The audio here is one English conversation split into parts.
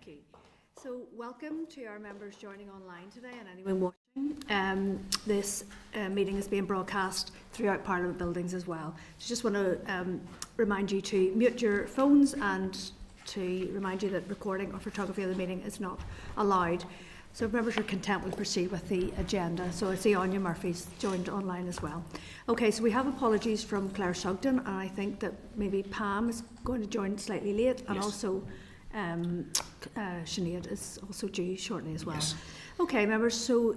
Thank you. So welcome to our members joining online today and anyone watching. This meeting is being broadcast throughout Parliament buildings as well. So just want to remind you to mute your phones and to remind you that recording or photography of the meeting is not allowed. So if members are content, we'll proceed with the agenda. So I see Anya Murphy's joined online as well. Okay, so we have apologies from Claire Sugden, and I think that maybe Pam is going to join slightly late, and also Sinead is also due shortly as well. Yes. Okay, members, so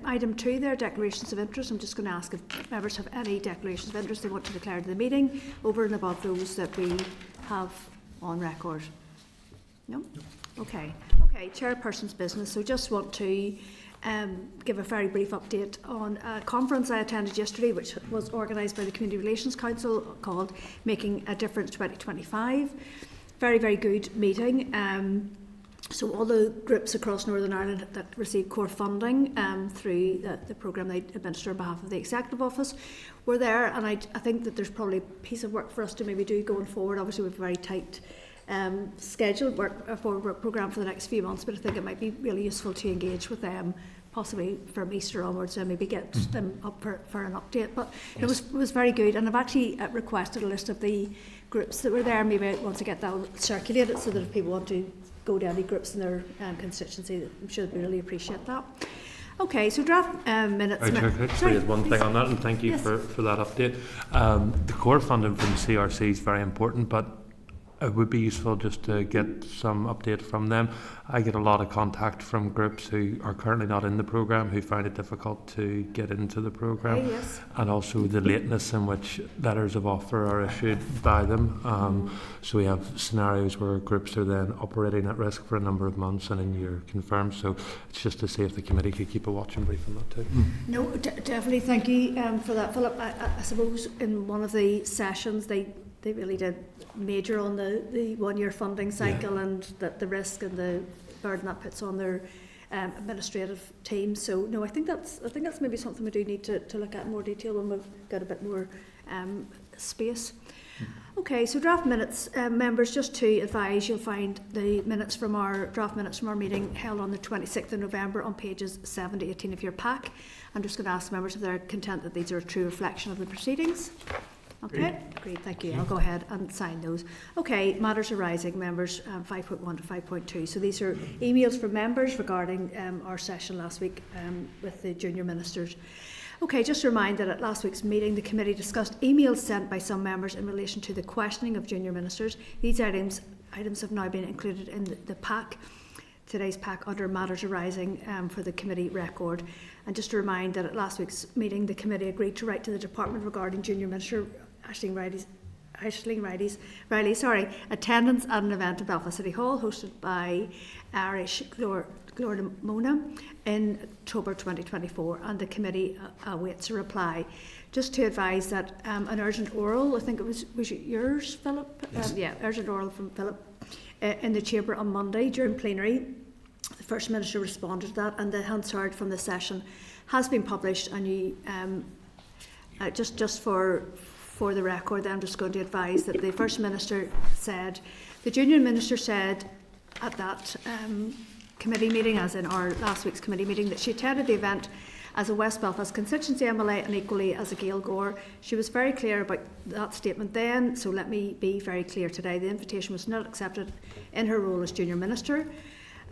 item 2 there, declarations of interest. I'm just going to ask if members have any declarations of interest they want to declare to the meeting over and above those that we have on record. No? Okay. Okay, Chairperson's business. So just want to give a very brief update on a conference I attended yesterday, which was organised by the Community Relations Council, called Making a Difference 2025. Very, very good meeting. So all the groups across Northern Ireland that receive core funding through the programme they administer on behalf of the Executive Office were there, and I think that there's probably a piece of work for us to maybe do going forward. Obviously we have a very tight scheduled work programme for the next few months, but I think it might be really useful to engage with them possibly from Easter onwards and maybe get them up for an update. But yes, it was very good, and I've actually requested a list of the groups that were there. Maybe I want to get that circulated so that if people want to go to any groups in their constituency, I'm sure they'd really appreciate that. Okay, so draft minutes. Could I just raise one thing on that, and thank you for that update. The core funding from the CRC is very important, but it would be useful just to get some update from them. I get a lot of contact from groups who are currently not in the programme, who find it difficult to get into the programme, yes, and also the lateness in which letters of offer are issued by them. So we have scenarios where groups are then operating at risk for a number of months and in year confirmed. So it's just to see if the committee could keep a watching brief on that too. No, definitely. Thank you for that, Philip. I suppose in one of the sessions they really did major on the 1 year funding cycle, and the risk and the burden that puts on their administrative team. So no, I think that's maybe something we do need to look at in more detail when we've got a bit more space. Okay, so draft minutes, members, just to advise, you'll find the minutes from our draft minutes from our meeting held on the 26th of November on pages 7 to 18 of your pack. I'm just going to ask members if they're content that these are a true reflection of the proceedings. Okay, great, thank you. I'll go ahead and sign those. Okay, matters arising, members, 5.1 to 5.2. So these are emails from members regarding our session last week with the junior ministers. Okay, just a reminder that at last week's meeting, the committee discussed emails sent by some members in relation to the questioning of junior ministers. These items have now been included in the pack, today's pack, under matters arising for the committee record. And just to remind that at last week's meeting, the committee agreed to write to the department regarding junior minister Aisling Riley's attendance at an event at Belfast City Hall hosted by Irish Glordamona in October 2024, and the committee awaits a reply. Just to advise that an urgent oral, I think it was yours, Philip? Yes. Urgent oral from Philip in the Chamber on Monday during plenary. The First Minister responded to that, and the Hansard from the session has been published, and you just for the record, I'm just going to advise that the First Minister said, the Junior Minister said at that committee meeting, as in our last week's committee meeting, that she attended the event as a West Belfast constituency MLA and equally as a Gaeilgeoir. She was very clear about that statement then, so let me be very clear today. The invitation was not accepted in her role as Junior Minister,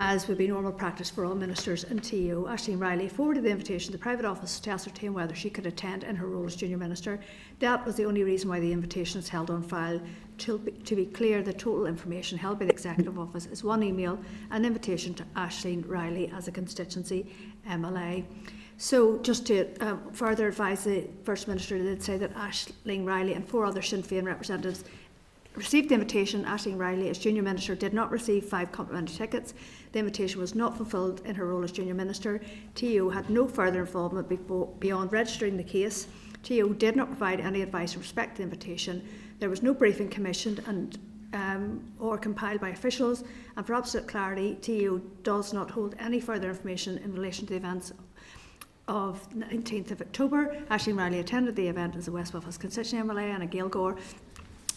as would be normal practice for all ministers in TO. Aisling Riley forwarded the invitation to the private office to ascertain whether she could attend in her role as Junior Minister. That was the only reason why the invitation is held on file. To be clear, the total information held by the Executive Office is one email, an invitation to Aisling Riley as a constituency MLA. So just to further advise the First Minister, did say that Aisling Riley and 4 other Sinn Féin representatives received the invitation. Aisling Riley, as Junior Minister, did not receive 5 complimentary tickets. The invitation was not fulfilled in her role as Junior Minister. TO had no further involvement beyond registering the case. TO did not provide any advice with respect to the invitation. There was no briefing commissioned or compiled by officials, and for absolute clarity, TO does not hold any further information in relation to the events of 19th of October. Aisling Riley attended the event as a West Belfast constituency MLA and a Gaeilgeoir.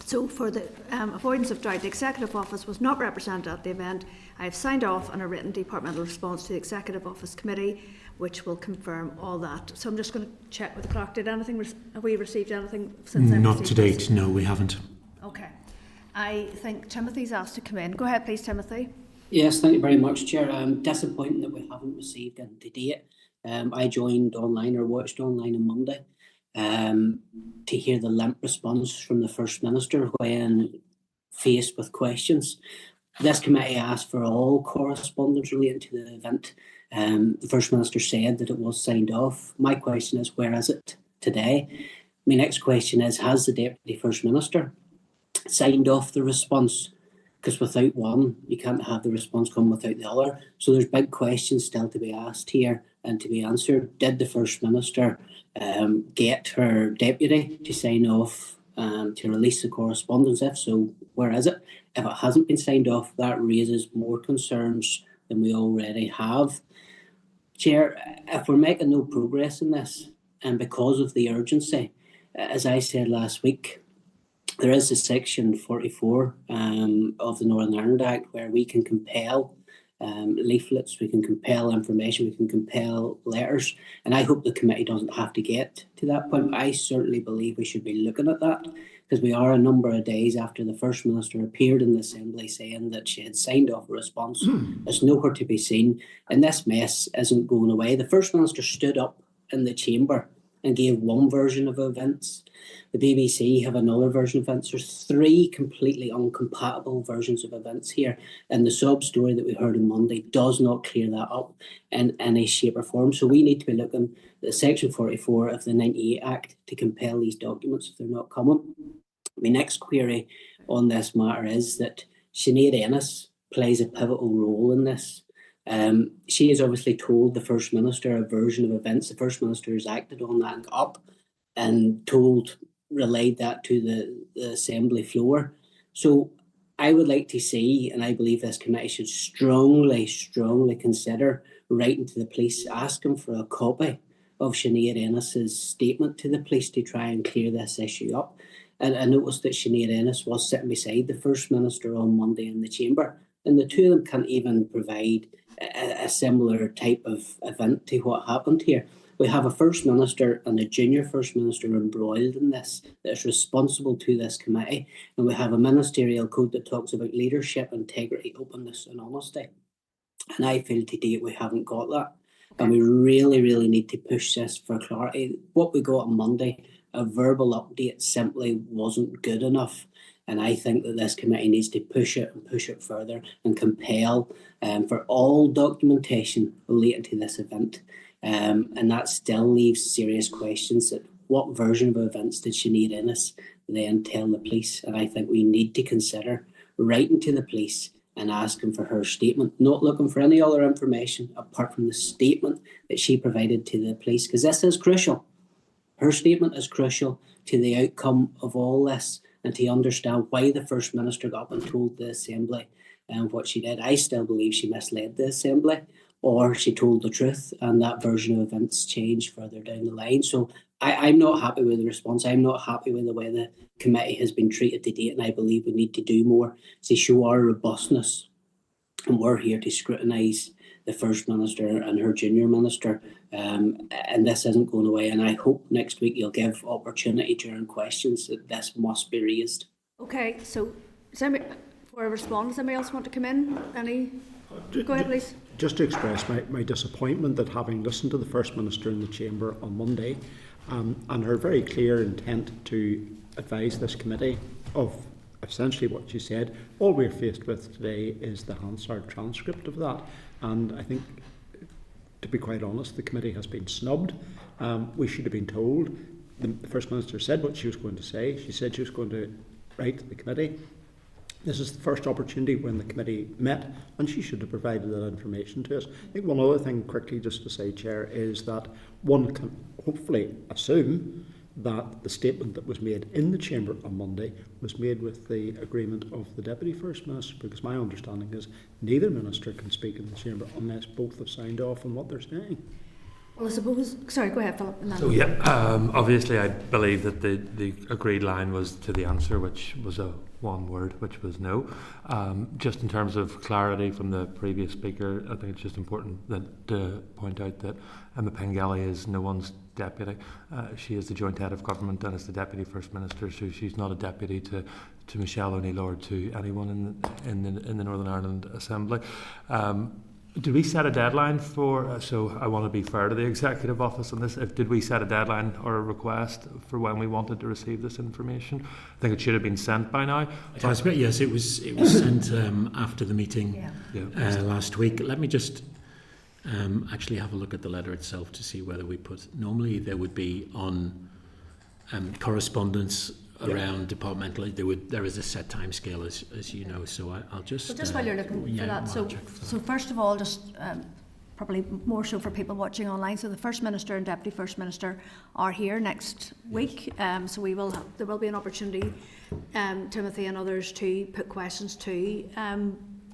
So for the avoidance of doubt, the Executive Office was not represented at the event. I have signed off on a written departmental response to the Executive Office Committee, which will confirm all that. So I'm just going to check with the clerk. Have we received anything since I Not received to date, this? no, we haven't. Okay. I think Timothy's asked to come in. Go ahead, please, Timothy. Yes, thank you very much, Chair. Disappointing that we haven't received it to date. I joined online or watched online on Monday to hear the limp response from the First Minister when faced with questions. This committee asked for all correspondence relating to the event. The First Minister said that it was signed off. My question is, where is it today? My next question is, has the Deputy First Minister signed off the response? Because without one, you can't have the response come without the other. So there's big questions still to be asked here and to be answered. Did the First Minister get her deputy to sign off to release the correspondence? If so, where is it? If it hasn't been signed off, that raises more concerns than we already have. Chair, if we're making no progress in this, and because of the urgency, as I said last week, there is a section 44 of the Northern Ireland Act where we can compel leaflets, we can compel information, we can compel letters, and I hope the committee doesn't have to get to that point. I certainly believe we should be looking at that, because we are a number of days after the First Minister appeared in the Assembly saying that she had signed off a response. There's nowhere to be seen, and this mess isn't going away. The First Minister stood up in the chamber and gave one version of events. The BBC have another version of events. There's three completely incompatible versions of events here, and the sub-story that we heard on Monday does not clear that up in any shape or form. So we need to be looking at Section 44 of the 98 Act to compel these documents if they're not coming. My next query on this matter is that Sinead Ennis plays a pivotal role in this. She has obviously told the First Minister a version of events. The First Minister has acted on that and got up and relayed that to the Assembly floor. So I would like to see, and I believe this committee should strongly consider writing to the police, asking for a copy of Sinead Ennis's statement to the police to try and clear this issue up. And I noticed that Sinead Ennis was sitting beside the First Minister on Monday in the chamber, and the two of them can't even provide a similar type of event to what happened here. We have a First Minister and a junior First Minister embroiled in this that is responsible to this committee, and we have a ministerial code that talks about leadership, integrity, openness and honesty. And I feel to date we haven't got that. And we really need to push this for clarity. What we got on Monday, a verbal update, simply wasn't good enough. And I think that this committee needs to push it further and compel for all documentation relating to this event. And that still leaves serious questions that what version of events did Sinead Ennis then tell the police? And I think we need to consider writing to the police and asking for her statement, not looking for any other information apart from the statement that she provided to the police, because this is crucial. Her statement is crucial to the outcome of all this and to understand why the First Minister got up and told the Assembly what she did. I still believe she misled the Assembly, or she told the truth and that version of events changed further down the line. So I'm not happy with the response. I'm not happy with the way the committee has been treated to date, and I believe we need to do more to show our robustness. And we're here to scrutinise the First Minister and her junior minister, and this isn't going away. And I hope next week you'll give opportunity during questions that this must be raised. Okay, so for a response, does anybody else want to come in? Go ahead, please. Just to express my disappointment that, having listened to the First Minister in the Chamber on Monday and her very clear intent to advise this committee of essentially what she said, all we're faced with today is the Hansard transcript of that. And I think, to be quite honest, the committee has been snubbed. We should have been told. The First Minister said what she was going to say. She said she was going to write to the committee. This is the first opportunity when the committee met, and she should have provided that information to us. I think one other thing quickly just to say, Chair, is that one can hopefully assume that the statement that was made in the Chamber on Monday was made with the agreement of the Deputy First Minister, because my understanding is neither Minister can speak in the Chamber unless both have signed off on what they're saying. Well, I suppose, sorry, go ahead, Philip. And then. So obviously I believe that the agreed line was to the answer, which was a one word, which was no. Just in terms of clarity from the previous speaker, I think it's just important that to point out that Emma Pengelly is no one's deputy. She is the joint head of government and is the deputy first minister, so she's not a deputy to Michelle O'Neill or to anyone in the Northern Ireland Assembly. Did we set a deadline for, so I want to be fair to the Executive Office on this, did we set a deadline or a request for when we wanted to receive this information? I think it should have been sent by now. Yes, it was sent after the meeting last week. Let me just actually have a look at the letter itself to see whether we put, normally there would be on correspondence around departmental, there is a set time scale as you know, so I'll just... So just while you're looking for that, so first of all, just probably more so for people watching online, so the First Minister and Deputy First Minister are here next week, so there will be an opportunity, Timothy and others, to put questions to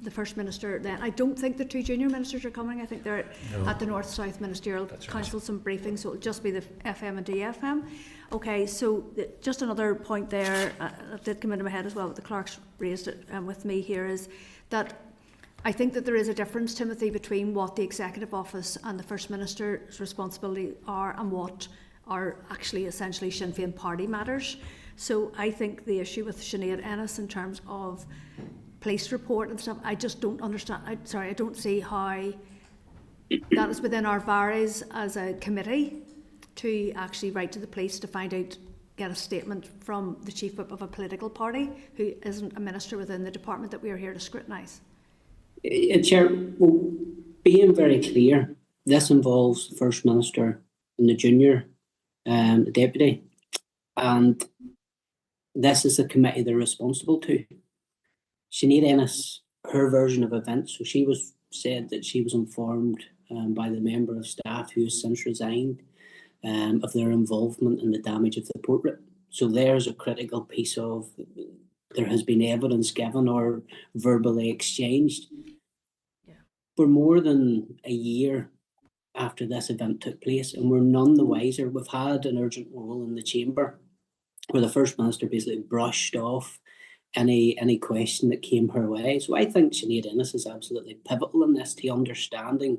the First Minister then. I don't think the two junior ministers are coming. I think they're at the North-South Ministerial Council, some briefings, so it'll just be the FM and DFM. Okay, so just another point there that did come into my head as well, but the clerks raised it with me here, is that I think that there is a difference, Timothy, between what the Executive Office and the First Minister's responsibility are and what are actually essentially Sinn Féin party matters. So I think the issue with Sinead Ennis in terms of police report and stuff, I just don't understand. I don't see how that is within our varies as a committee to actually write to the police to find out, get a statement from the chief whip of a political party who isn't a minister within the department that we are here to scrutinise. Chair, well, being very clear, this involves the First Minister and the junior the deputy, and this is the committee they're responsible to. Sinead Ennis, her version of events, so she said that she was informed by the member of staff who has since resigned of their involvement in the damage of the portrait. So there's a critical piece of, there has been evidence given or verbally exchanged. Yeah. We're more than a year after this event took place, and we're none the wiser. We've had an urgent role in the chamber where the First Minister basically brushed off any question that came her way. So I think Sinead Ennis is absolutely pivotal in this to understanding,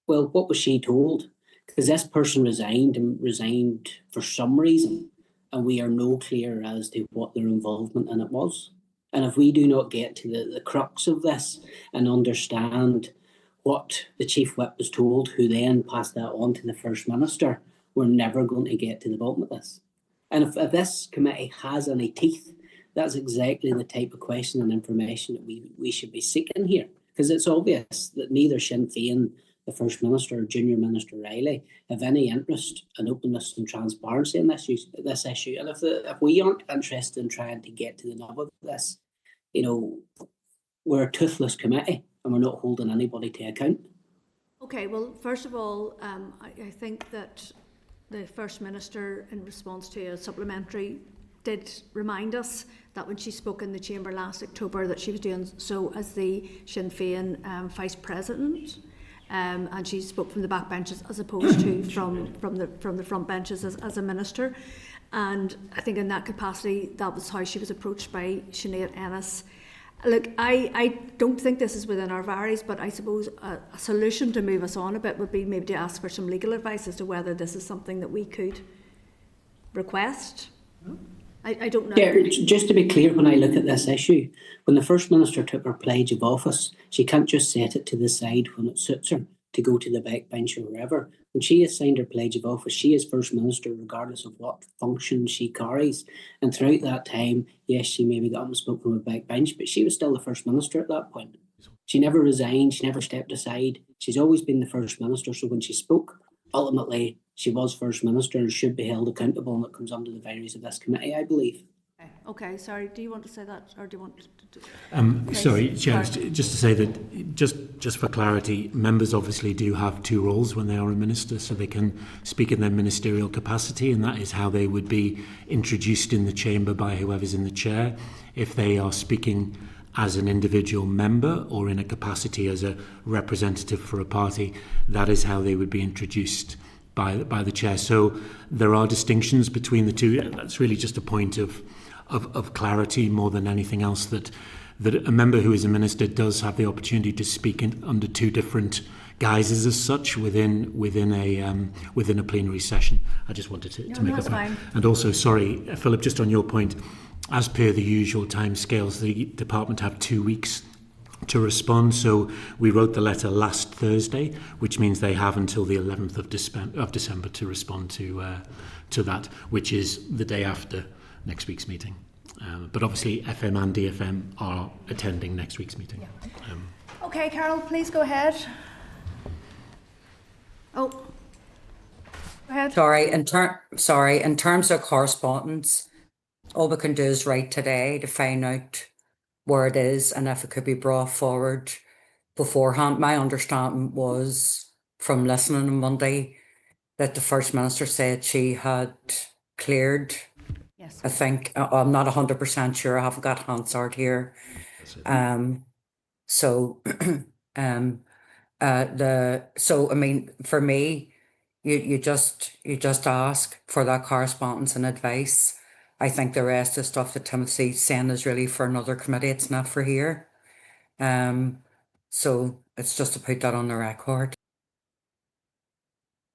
well, what was she told? Because this person resigned for some reason, and we are no clear as to what their involvement in it was. And if we do not get to the crux of this and understand what the Chief Whip was told, who then passed that on to the First Minister, we're never going to get to the bottom of this. And if this committee has any teeth, that's exactly the type of question and information that we should be seeking here. Because it's obvious that neither Sinn Féin, the First Minister or Junior Minister Riley have any interest in openness and transparency in this issue. And if we aren't interested in trying to get to the nub of this, we're a toothless committee and we're not holding anybody to account. Okay, well, first of all, I think that the First Minister, in response to a supplementary, did remind us that when she spoke in the chamber last October that she was doing so as the Sinn Féin Vice President. And she spoke from the back benches as opposed to from the front benches as a minister. And I think in that capacity, that was how she was approached by Sinead Ennis. Look, I don't think this is within our varies, but I suppose a solution to move us on a bit would be maybe to ask for some legal advice as to whether this is something that we could request. I don't know. Yeah, just to be clear, when I look at this issue, when the First Minister took her pledge of office, she can't just set it to the side when it suits her to go to the backbench or wherever. When she has signed her pledge of office, she is First Minister regardless of what function she carries. And throughout that time, yes, she maybe got up and spoke from a backbench, but she was still the First Minister at that point. She never resigned, she never stepped aside. She's always been the First Minister, so when she spoke, ultimately, she was First Minister and should be held accountable, and it comes under the varies of this committee, I believe. Okay, sorry, do you want to say that, or do you want to... Sorry, Chair, just to say that, just for clarity, members obviously do have two roles when they are a minister, so they can speak in their ministerial capacity, and that is how they would be introduced in the chamber by whoever's in the chair. If they are speaking as an individual member or in a capacity as a representative for a party, that is how they would be introduced by the chair. So there are distinctions between the two. That's really just a point of clarity more than anything else, that a member who is a minister does have the opportunity to speak under two different guises as such within a plenary session. I just wanted to make that point. And also, sorry, Philip, just on your point, as per the usual timescales, the department have 2 weeks to respond. So we wrote the letter last Thursday, which means they have until the 11th of December to respond to that, which is the day after next week's meeting. But obviously FM and DFM are attending next week's meeting. Yeah. Okay, Carol, please go ahead. Oh, go ahead. Sorry, in terms of correspondence, all we can do is write today to find out where it is and if it could be brought forward beforehand. My understanding was from listening on Monday that the First Minister said she had cleared. Yes. I think, I'm not 100% sure, I haven't got Hansard here. So I mean, for me, you just ask for that correspondence and advice. I think the rest of the stuff that Timothy's saying is really for another committee. It's not for here. So it's just to put that on the record.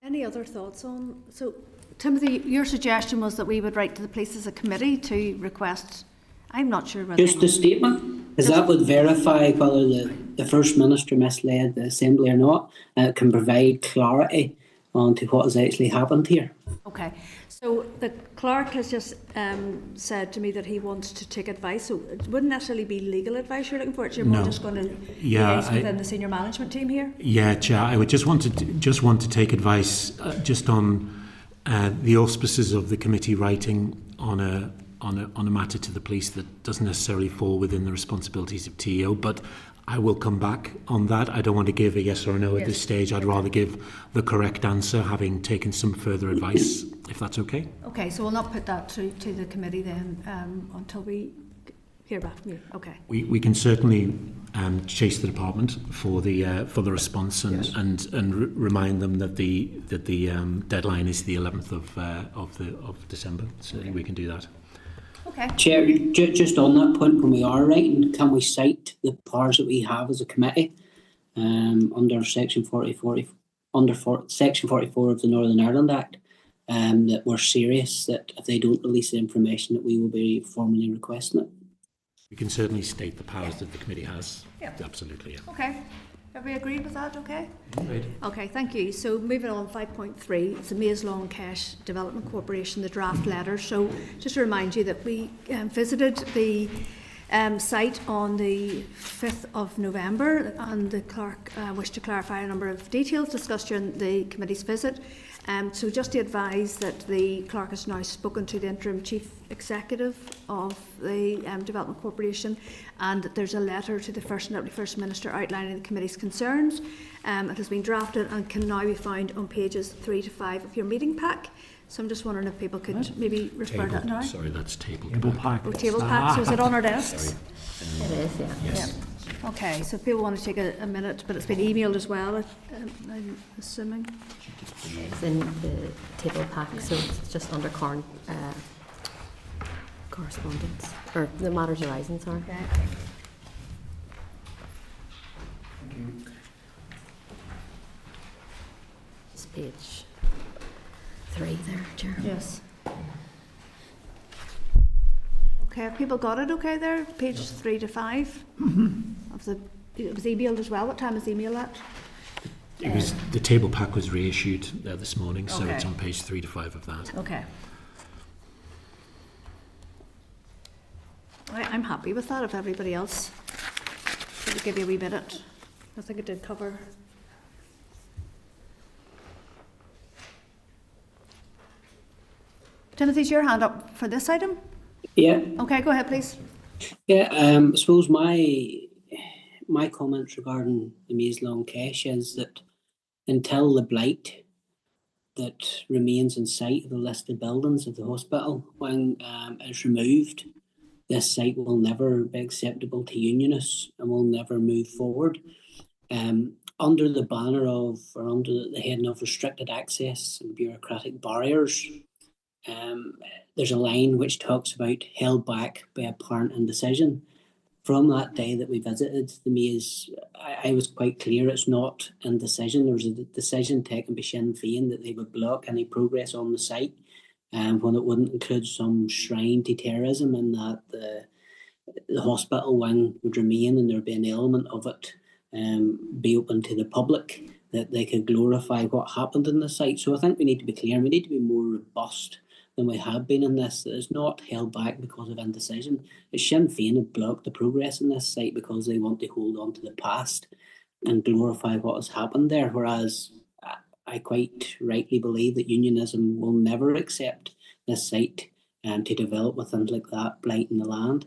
Any other thoughts on? So, Timothy, your suggestion was that we would write to the police as a committee to request. I'm not sure whether just a statement, because that would verify whether the First Minister misled the Assembly or not, and it can provide clarity on to what has actually happened here. Okay, so the clerk has just said to me that he wants to take advice, so it wouldn't necessarily be legal advice you're looking for, it's you're more just going to liaise within the senior management team here? Yeah, Chair, I would just want to take advice just on the auspices of the committee writing on a matter to the police that doesn't necessarily fall within the responsibilities of TEO, but I will come back on that. I don't want to give a yes or a no at this stage. I'd rather give the correct answer, having taken some further advice, if that's okay. Okay, so we'll not put that to the committee then until we hear back from you. Okay. We can certainly chase the department for the response and remind them that the deadline is the 11th of December. So we can do that. Okay. Chair, just on that point, when we are writing, can we cite the powers that we have as a committee under Section 44 of the Northern Ireland Act, that we're serious that if they don't release the information that we will be formally requesting it? We can certainly state the powers that the committee has. Yeah. Absolutely, yeah. Okay. Have we agreed with that? Okay. Right. Okay, thank you. So moving on, 5.3, it's the Long Kesh Development Corporation, the draft letter. So just to remind you that we visited the site on the 5th of November, and the clerk wished to clarify a number of details discussed during the committee's visit. So just to advise that the clerk has now spoken to the interim chief executive of the Development Corporation, and there's a letter to the First and Deputy First Minister outlining the committee's concerns. It has been drafted and can now be found on pages 3 to 5 of your meeting pack. So I'm just wondering if people could maybe refer to that now. Sorry, that's table pack. Oh, table pack. So is it on our desks? It is, yeah. Yes. Yeah. Okay, so if people want to take a minute, but it's been emailed as well, I'm assuming. It's in the table pack, so it's just under correspondence, or the matters arising, sorry. Okay. It's page 3 there, Chair. Yes. Okay, have people got it okay there? Page 3 to 5? Of the, it was emailed as well. What time was email at? It was, the table pack was reissued this morning, so Okay. it's on page 3 to 5 of that. Okay. I'm happy with that, if everybody else would give you a wee minute. I think it did cover. Timothy's your hand up for this item? Yeah. Okay, go ahead, please. Yeah, I suppose my comments regarding the Long Kesh is that until the blight that remains in sight of the listed buildings of the hospital when is removed, this site will never be acceptable to unionists and will never move forward. Under the banner of, or under the heading of restricted access and bureaucratic barriers, there's a line which talks about held back by apparent indecision. From that day that we visited the maze, I was quite clear it's not indecision. There was a decision taken by Sinn Féin that they would block any progress on the site, when it wouldn't include some shrine to terrorism, and that the hospital wing would remain and there'd be an element of it be open to the public, that they could glorify what happened in the site. So I think we need to be clear, we need to be more robust than we have been in this. That is not held back because of indecision. Sinn Féin have blocked the progress in this site because they want to hold on to the past and glorify what has happened there, whereas I quite rightly believe that unionism will never accept this site to develop with things like that, blighting the land.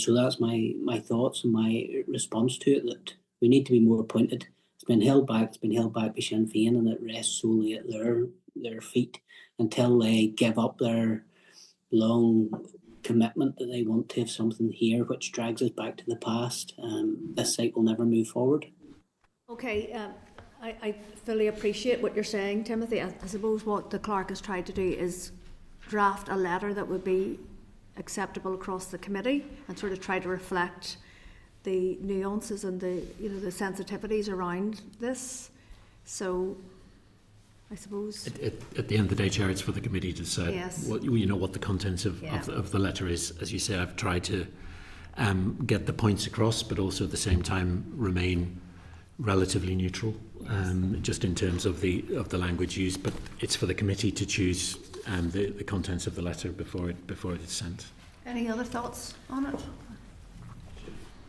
So that's my thoughts and my response to it, that we need to be more pointed. It's been held back by Sinn Féin, and it rests solely at their feet until they give up their long commitment that they want to have something here which drags us back to the past. This site will never move forward. Okay, I fully appreciate what you're saying, Timothy. I suppose what the clerk has tried to do is draft a letter that would be acceptable across the committee and sort of try to reflect the nuances and the sensitivities around this. So I suppose at the end of the day, Chair, it's for the committee to decide what the contents of the letter is. As you say, I've tried to get the points across, but also at the same time remain relatively neutral, just in terms of the language used. But it's for the committee to choose the contents of the letter before it is sent. Any other thoughts on it?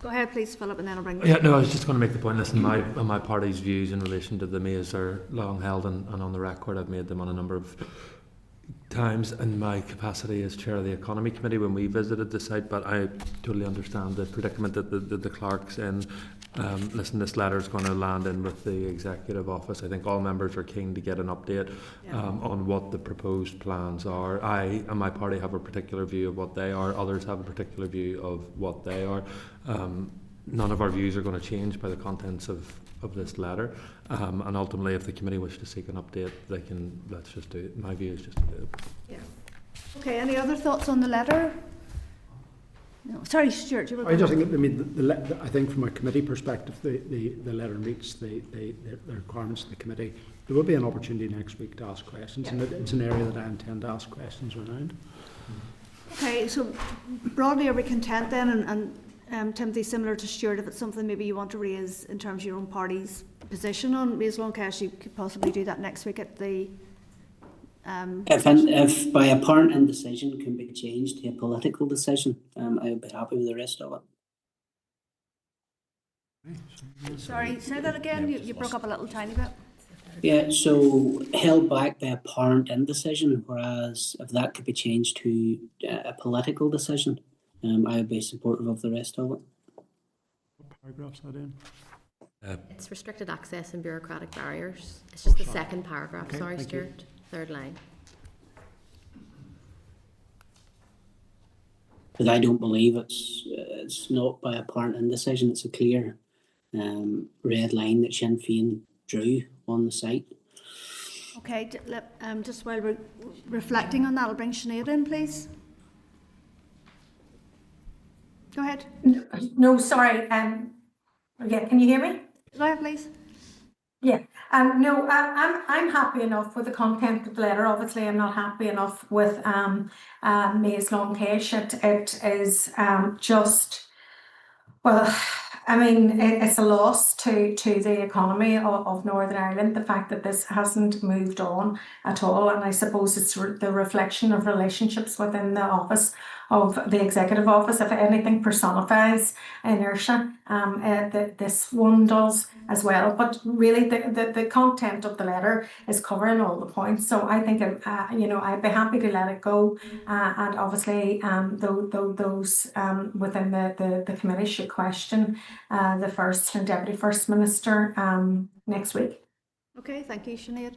Go ahead, please, Philip, and then I'll bring you. Yeah, no, I was just going to make the point. Listen, my party's views in relation to the maze are long held and on the record. I've made them on a number of times in my capacity as chair of the economy committee when we visited the site. But I totally understand the predicament that the clerk's in. Listen, this letter is going to land in with the executive office. I think all members are keen to get an update on what the proposed plans are. I and my party have a particular view of what they are. Others have a particular view of what they are. None of our views are going to change by the contents of this letter. And ultimately, if the committee wish to seek an update, they can. Let's just do it. My view is just to do it. Yeah. Okay. Any other thoughts on the letter? No. Sorry, Stuart. You were I just think. I mean, I think from a committee perspective, the letter meets the requirements of the committee. There will be an opportunity next week to ask questions, and it's an area that I intend to ask questions around. Okay. So broadly, are we content then? And Timothy, similar to Stuart, if it's something maybe you want to raise in terms of your own party's position on Maze Long Kesh, you could possibly do that next week at the. If by apparent indecision can be changed to a political decision, I would be happy with the rest of it. Sorry, say that again. You broke up a little tiny bit. Yeah, so held back by apparent indecision, whereas if that could be changed to a political decision, I would be supportive of the rest of it. What paragraph's that in? It's restricted access and bureaucratic barriers. It's just the second paragraph. Okay, sorry, thank Stuart. you. Third line. But I don't believe it's not by apparent indecision. It's a clear red line that Sinn Féin drew on the site. Okay, just while we're reflecting on that, I'll bring Sinead in, please. Go ahead. No, sorry. Yeah, can you hear me? Go ahead, please. Yeah. No, I'm happy enough with the content of the letter. Obviously, I'm not happy enough with Maze Long Kesh. It is just, well, I mean, it's a loss to the economy of Northern Ireland, the fact that this hasn't moved on at all. And I suppose it's the reflection of relationships within the office of the executive office. If anything personifies inertia, this one does as well. But really, the content of the letter is covering all the points. So I think, I'd be happy to let it go. And obviously, those within the committee should question the First and Deputy First Minister next week. Okay, thank you, Sinead.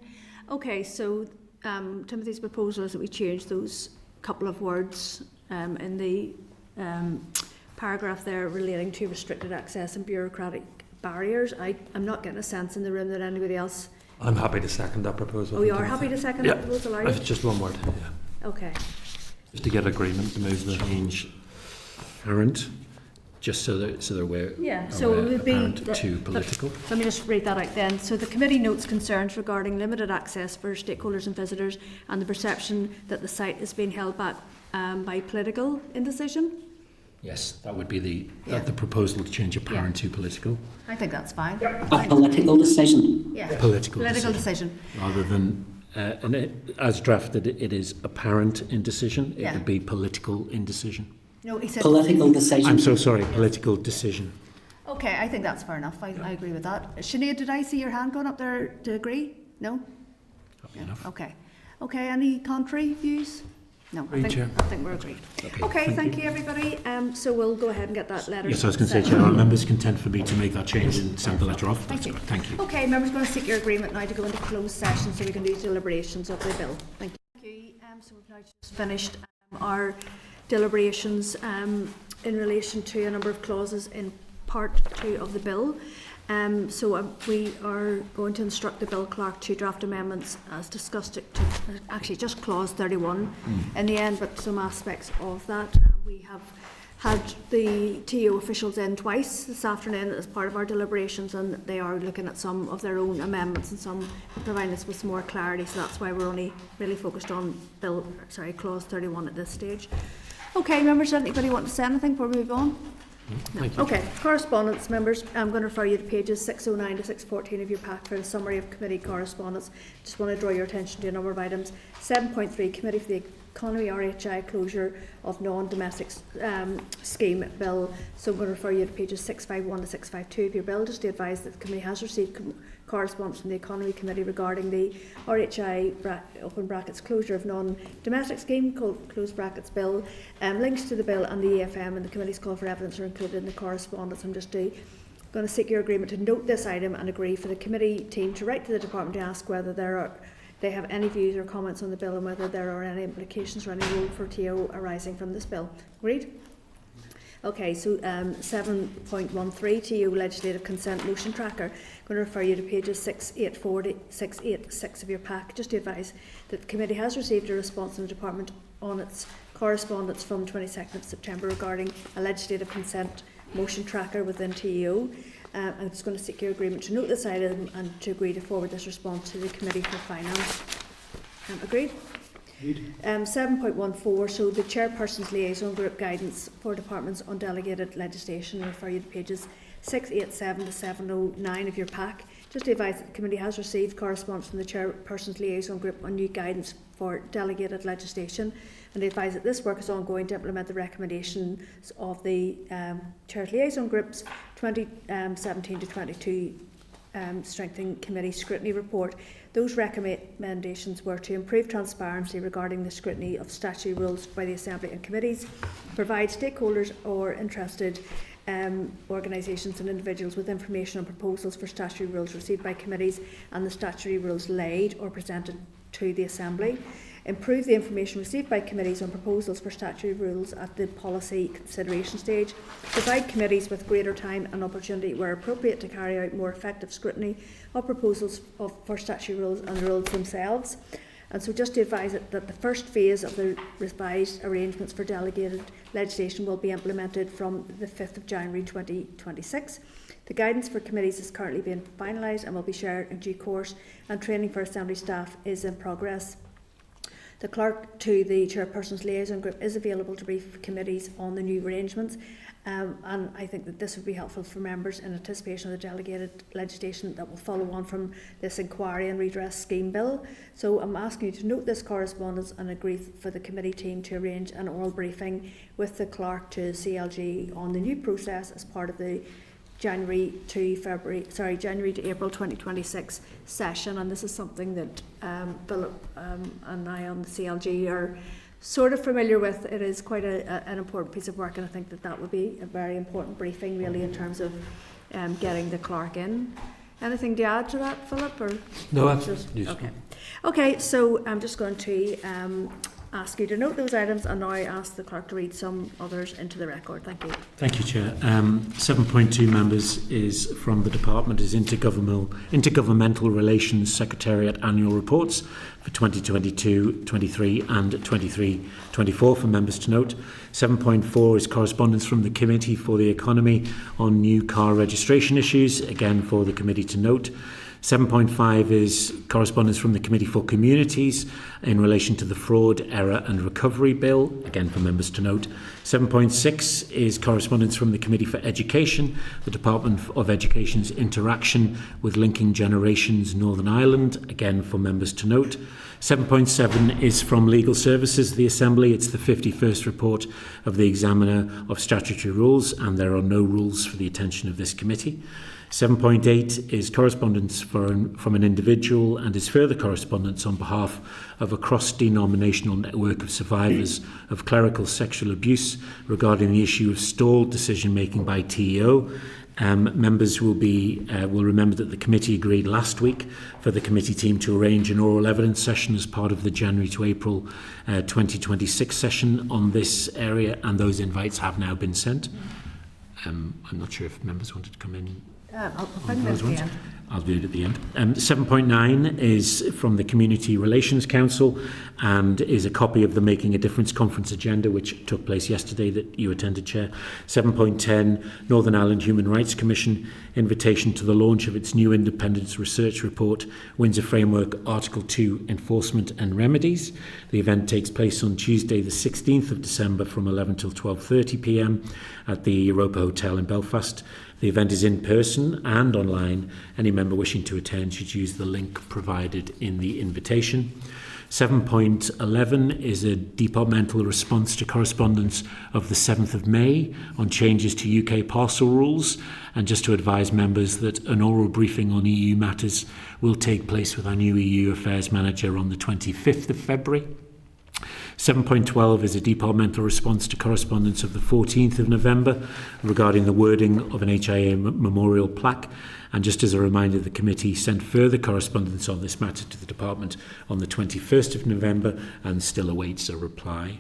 Okay, so Timothy's proposal is that we change those couple of words in the paragraph there relating to restricted access and bureaucratic barriers. I'm not getting a sense in the room that anybody else... I'm happy to second that proposal. Oh, you are happy to second that proposal, are you? It's just one word, yeah. Okay. Just to get agreement to move the... Change apparent, just so they're aware. Yeah, so it would be apparent to political. So let me just read that out then. So the committee notes concerns regarding limited access for stakeholders and visitors and the perception that the site is being held back by political indecision. Yes, that would be the proposal to change apparent to political. I think that's fine. A political decision. Yeah. Political decision. Rather than, and as drafted, it is apparent indecision. It would be political indecision. No, he said Political decision. I'm so sorry, political decision. Okay, I think that's fair enough. I agree with that. Sinead, did I see your hand going up there to agree? No? Happy enough. Okay. Okay, any contrary views? No, I think we're agreed. Okay, thank you everybody. So we'll go ahead and get that letter. Yes, I was going to say, Chair, are members content for me to make that change and send the letter off? Thank you. Thank you. Okay, members going to seek your agreement now to go into closed session so we can do deliberations of the bill. Thank you. So we've now just finished our deliberations in relation to a number of clauses in part 2 of the bill. So we are going to instruct the bill clerk to draft amendments as discussed to actually just clause 31 in the end, but some aspects of that. We have had the TO officials in twice this afternoon as part of our deliberations, and they are looking at some of their own amendments and some providing us with some more clarity, so that's why we're only really focused on clause 31 at this stage. Okay, members, does anybody want to say anything before we move on? Thank you. Okay, correspondence, members. I'm going to refer you to pages 609 to 614 of your pack for a summary of committee correspondence. Just want to draw your attention to a number of items. 7.3, Committee for the Economy RHI closure of non-domestic scheme bill. So I'm going to refer you to pages 651 to 652 of your bill, just to advise that the committee has received correspondence from the Economy Committee regarding the RHI open brackets closure of non-domestic scheme close brackets bill. Links to the bill and the EFM and the committee's call for evidence are included in the correspondence. I'm just going to seek your agreement to note this item and agree for the committee team to write to the department to ask whether they have any views or comments on the bill and whether there are any implications or any role for TO arising from this bill. Agreed? Okay, so 7.13, TO Legislative Consent Motion Tracker. I'm going to refer you to pages 684 to 686 of your pack, just to advise that the committee has received a response from the department on its correspondence from 22nd of September regarding a legislative consent motion tracker within TO. I'm just going to seek your agreement to note this item and to agree to forward this response to the Committee for Finance. Agreed? 7.14, so the Chairperson's Liaison Group Guidance for Departments on Delegated Legislation. I refer you to pages 687 to 709 of your pack. Just to advise that the Committee has received correspondence from the Chairperson's Liaison Group on new guidance for delegated legislation, and they advise that this work is ongoing to implement the recommendations of the Chair's Liaison Group's 2017 to 22 Strengthening Committee Scrutiny Report. Those recommendations were to improve transparency regarding the scrutiny of statutory rules by the Assembly and committees, provide stakeholders or interested organisations and individuals with information on proposals for statutory rules received by committees and the statutory rules laid or presented to the Assembly, improve the information received by committees on proposals for statutory rules at the policy consideration stage, provide committees with greater time and opportunity where appropriate to carry out more effective scrutiny of proposals for statutory rules and the rules themselves. And so just to advise it that the first phase of the revised arrangements for delegated legislation will be implemented from the 5th of January 2026. The guidance for committees is currently being finalised and will be shared in due course, and training for Assembly staff is in progress. The clerk to the Chairperson's Liaison Group is available to brief committees on the new arrangements, and I think that this would be helpful for members in anticipation of the delegated legislation that will follow on from this inquiry and redress scheme bill. So I'm asking you to note this correspondence and agree for the committee team to arrange an oral briefing with the clerk to CLG on the new process as part of the January to April 2026 session, and this is something that Philip and I on the CLG are sort of familiar with. It is quite an important piece of work, and I think that would be a very important briefing really in terms of getting the clerk in. Anything to add to that, Philip? Or no, that's just useful. Okay, so I'm just going to ask you to note those items and now ask the clerk to read some others into the record. Thank you. Thank you, Chair. 7.2 members is from the Department is Intergovernmental Relations Secretariat Annual Reports for 2022-23 and 23-24 for members to note. 7.4 is correspondence from the Committee for the Economy on new car registration issues, again for the committee to note. 7.5 is correspondence from the Committee for Communities in relation to the Fraud, Error and Recovery Bill, again for members to note. 7.6 is correspondence from the Committee for Education, the Department of Education's interaction with Linking Generations Northern Ireland, again for members to note. 7.7 is from Legal Services, the Assembly. It's the 51st report of the Examiner of Statutory Rules, and there are no rules for the attention of this committee. 7.8 is correspondence from an individual and is further correspondence on behalf of a cross-denominational network of survivors of clerical sexual abuse regarding the issue of stalled decision-making by TEO. Members will remember that the committee agreed last week for the committee team to arrange an oral evidence session as part of the January to April 2026 session on this area, and those invites have now been sent. I'm not sure if members wanted to come in. I'll bring them at the end. I'll do it at the end. 7.9 is from the Community Relations Council and is a copy of the Making a Difference conference agenda, which took place yesterday that you attended, Chair. 7.10, Northern Ireland Human Rights Commission, invitation to the launch of its new independence research report, Windsor Framework Article 2, Enforcement and Remedies. The event takes place on Tuesday the 16th of December from 11 till 12:30 p.m. at the Europa Hotel in Belfast. The event is in person and online. Any member wishing to attend should use the link provided in the invitation. 7.11 is a departmental response to correspondence of the 7th of May on changes to UK parcel rules, and just to advise members that an oral briefing on EU matters will take place with our new EU Affairs Manager on the 25th of February. 7.12 is a departmental response to correspondence of the 14th of November regarding the wording of an HIA memorial plaque. And just as a reminder, the committee sent further correspondence on this matter to the department on the 21st of November and still awaits a reply.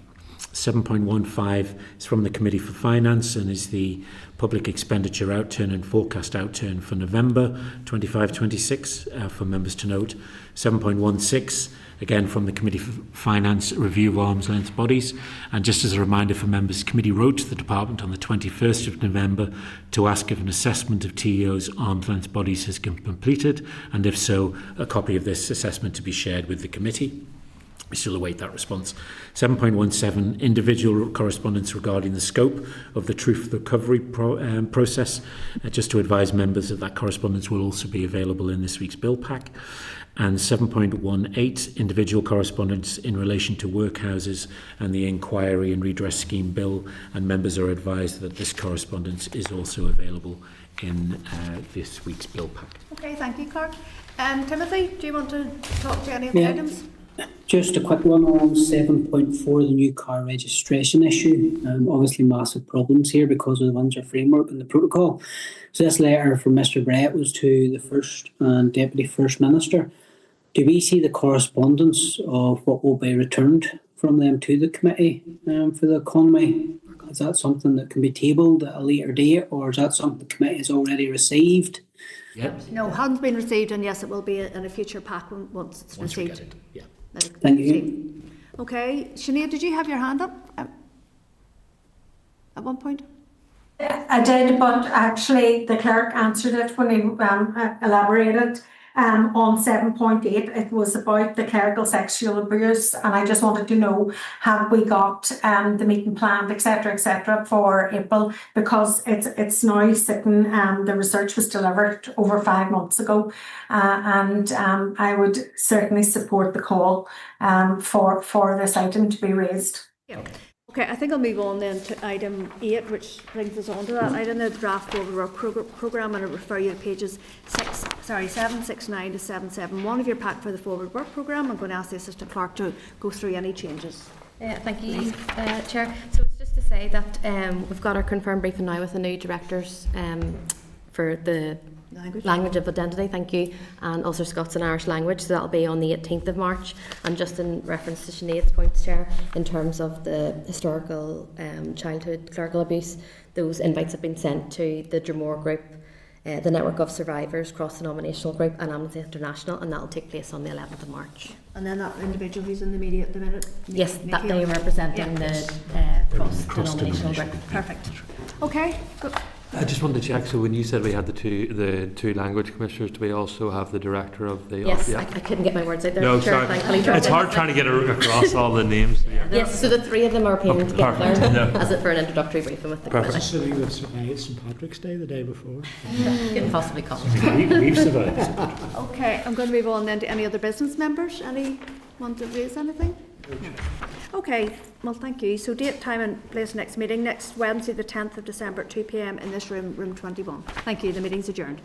7.15 is from the Committee for Finance and is the public expenditure outturn and forecast outturn for November 25-26 for members to note. 7.16 again from the Committee for Finance, review of arm's length bodies. And just as a reminder for members, the committee wrote to the department on the 21st of November to ask if an assessment of TEO's arm's length bodies has been completed, and if so, a copy of this assessment to be shared with the committee. We still await that response. 7.17, individual correspondence regarding the scope of the truth recovery process. Just to advise members that correspondence will also be available in this week's bill pack. And 7.18, individual correspondence in relation to workhouses and the inquiry and redress scheme bill. And members are advised that this correspondence is also available in this week's bill pack. Okay, thank you, Clark. Timothy, do you want to talk to any of the items? Just a quick one on 7.4, the new car registration issue. Obviously massive problems here because of the Windsor framework and the protocol. So this letter from Mr. Brett was to the First and Deputy First Minister. Do we see the correspondence of what will be returned from them to the Committee for the Economy? Is that something that can be tabled at a later date, or is that something the Committee has already received? Yep. No, hasn't been received, and yes, it will be in a future pack once it's received. We get it. Yeah. Thank you. Okay, Sinead, did you have your hand up at one point? I did, but actually the clerk answered it when he elaborated on 7.8. It was about the clerical sexual abuse, and I just wanted to know, have we got the meeting planned, etc., for April, because it's now sitting. The research was delivered over 5 months ago, and I would certainly support the call for this item to be raised. Yeah. Okay, I think I'll move on then to item 8, which brings us on to that item, the draft forward work programme, and I refer you to pages 769 to 771 of your pack for the forward work programme. I'm going to ask the Assistant Clerk to go through any changes. Thank you, Chair. So it's just to say that we've got our confirmed briefing now with the new directors for the Language of identity, thank you, and Ulster Scots and Irish language, so that'll be on the 18th of March. And just in reference to Sinead's points, Chair, in terms of the historical childhood clerical abuse, those invites have been sent to the Dromore Group, the Network of Survivors, cross-denominational group, and Amnesty International, and that'll take place on the 11th of March. And then that individual who's in the media at the minute? Yes, that they representing the cross-denominational group. Perfect. Okay, good. I just wanted to check, so when you said we had the two language commissioners, do we also have the director of the... Yes, I couldn't get my words out there. No, Chair, sorry. thankfully. It's hard trying to get across all the names. Yeah. Yes, so the three of them are appearing together perfect. No. as it for an introductory briefing with the Perfect. Commission. Actually, we've survived St Patrick's Day the day before. Couldn't possibly come. We've survived. Okay, I'm going to move on then to any other business members. Any want to raise anything? No. Okay, well, thank you. So date, time and place next meeting, next Wednesday the 10th of December at 2 p.m. in this room, room 21. Thank you, the meeting's adjourned.